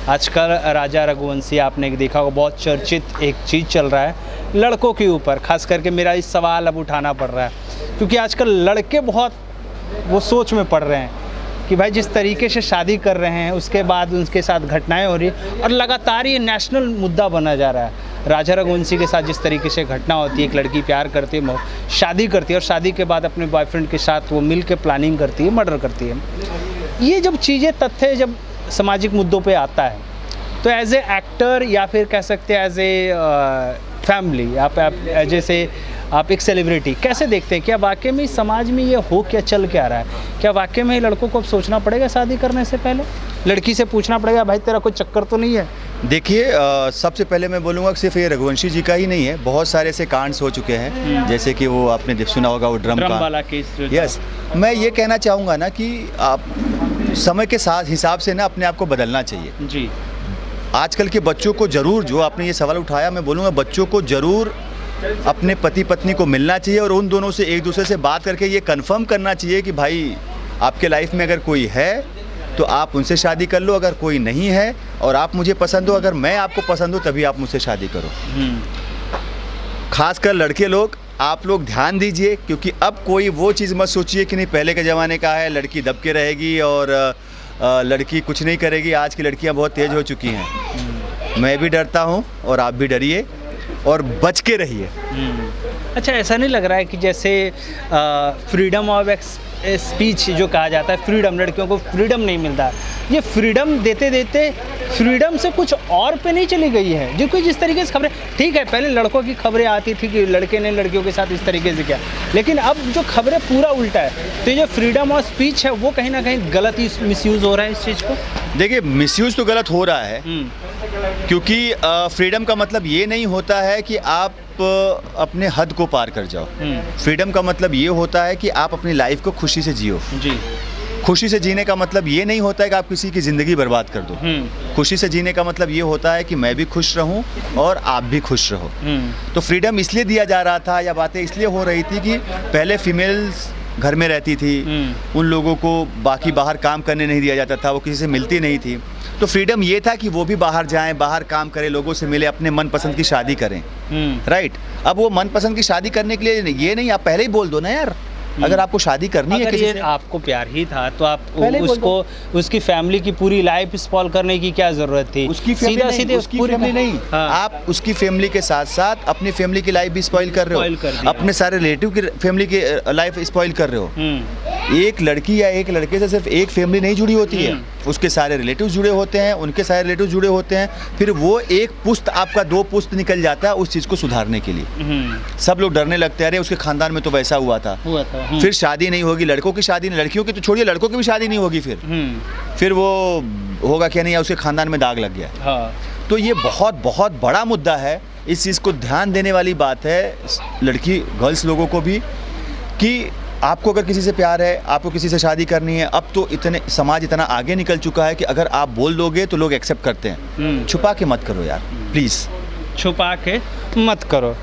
आजकल राजा रघुवंशी आपने देखा होगा, बहुत चर्चित एक चीज़ चल रहा है लड़कों के ऊपर। खास करके मेरा इस सवाल अब उठाना पड़ रहा है क्योंकि आजकल लड़के बहुत वो सोच में पड़ रहे हैं कि भाई जिस तरीके से शादी कर रहे हैं उसके बाद उनके साथ घटनाएं हो रही हैं और लगातार ये नेशनल मुद्दा बना जा रहा है। राजा रघुवंशी के साथ जिस तरीके से घटना होती है, एक लड़की प्यार करती है, शादी करती है और शादी के बाद अपने बॉयफ्रेंड के साथ वो मिल के प्लानिंग करती है, मर्डर करती है। ये जब चीज़ें तथ्य जब सामाजिक मुद्दों पे आता है तो एज ए एक्टर या फिर कह सकते हैं एज ए फैमिली आप जैसे आप एक सेलिब्रिटी कैसे देखते हैं? क्या वाकई में समाज में ये हो क्या चल क्या रहा है? क्या वाकई में लड़कों को अब सोचना पड़ेगा शादी करने से पहले? लड़की से पूछना पड़ेगा भाई तेरा कोई चक्कर तो नहीं है? देखिए, सबसे पहले मैं बोलूँगा कि सिर्फ ये रघुवंशी जी का ही नहीं है, बहुत सारे ऐसे कांड्स हो चुके हैं। जैसे कि वो आपने सुना होगा वो ड्रम वाला केस। यस, मैं ये कहना चाहूँगा ना कि आप समय के साथ हिसाब से ना अपने आप को बदलना चाहिए जी। आजकल के बच्चों को ज़रूर, जो आपने ये सवाल उठाया, मैं बोलूँगा बच्चों को ज़रूर अपने पति पत्नी को मिलना चाहिए और उन दोनों से एक दूसरे से बात करके ये कंफर्म करना चाहिए कि भाई आपके लाइफ में अगर कोई है तो आप उनसे शादी कर लो, अगर कोई नहीं है और आप मुझे पसंद हो, अगर मैं आपको पसंद हो तभी आप मुझसे शादी करो। खासकर लड़के लोग, आप लोग ध्यान दीजिए क्योंकि अब कोई वो चीज़ मत सोचिए कि नहीं पहले के ज़माने का है, लड़की दब के रहेगी और लड़की कुछ नहीं करेगी। आज की लड़कियां बहुत तेज़ हो चुकी हैं। मैं भी डरता हूं और आप भी डरिए और बच के रहिए। अच्छा, ऐसा नहीं लग रहा है कि जैसे फ्रीडम ऑफ स्पीच जो कहा जाता है, फ्रीडम, लड़कियों को फ्रीडम नहीं मिलता, ये फ्रीडम देते देते फ्रीडम से कुछ और पे नहीं चली गई है? जो कोई जिस तरीके से खबरें, ठीक है पहले लड़कों की खबरें आती थी कि लड़के ने लड़कियों के साथ इस तरीके से किया, लेकिन अब जो खबरें पूरा उल्टा है। तो ये जो फ्रीडम ऑफ स्पीच है वो कहीं ना कहीं गलत मिसयूज़ हो रहा है इस चीज़ को। देखिए, मिसयूज़ तो गलत हो रहा है क्योंकि फ्रीडम का मतलब ये नहीं होता है कि आप अपने हद को पार कर जाओ। फ्रीडम का मतलब ये होता है कि आप अपनी लाइफ को खुशी से जियो। जी। खुशी से जीने का मतलब ये नहीं होता है कि आप किसी की ज़िंदगी बर्बाद कर दो। खुशी से जीने का मतलब ये होता है कि मैं भी खुश रहूं और आप भी खुश रहो। तो फ्रीडम इसलिए दिया जा रहा था या बातें इसलिए हो रही थी कि पहले फीमेल्स घर में रहती थी, उन लोगों को बाकी बाहर काम करने नहीं दिया जाता था, वो किसी से मिलती नहीं थी। तो फ्रीडम ये था कि वो भी बाहर जाएं, बाहर काम करें, लोगों से मिले, अपने मनपसंद की शादी करें। राइट। अब वो मनपसंद की शादी करने के लिए ये नहीं, आप पहले ही बोल दो ना यार, अगर आपको शादी करनी है किसी से, आपको प्यार ही था तो आप उसको, उसकी फैमिली की पूरी लाइफ स्पॉइल करने की क्या जरूरत थी? उसकी फैमिली उसकी फैमिली नहीं, आप उसकी फैमिली के साथ साथ अपनी फैमिली की लाइफ भी स्पॉइल कर रहे हो, अपने सारे रिलेटिव की फैमिली की लाइफ स्पॉइल कर रहे हो। एक लड़की या एक लड़के से सिर्फ एक फैमिली नहीं जुड़ी होती है, उसके सारे रिलेटिव जुड़े होते हैं, उनके सारे रिलेटिव जुड़े होते हैं, फिर वो एक पुश्त आपका दो पुश्त निकल जाता है उस चीज़ को सुधारने के लिए। सब लोग डरने लगते हैं, अरे उसके खानदान में तो वैसा हुआ था। फिर शादी नहीं होगी, लड़कों की शादी नहीं, लड़कियों की तो छोड़िए, लड़कों की भी शादी नहीं होगी। फिर वो होगा क्या, नहीं उसके खानदान में दाग लग गया। तो ये बहुत बहुत बड़ा मुद्दा है, इस चीज़ को ध्यान देने वाली बात है लड़की गर्ल्स लोगों को भी कि आपको अगर किसी से प्यार है, आपको किसी से शादी करनी है, अब तो इतने समाज इतना आगे निकल चुका है कि अगर आप बोल दोगे तो लोग एक्सेप्ट करते हैं। छुपा के मत करो यार, प्लीज़ छुपा के मत करो।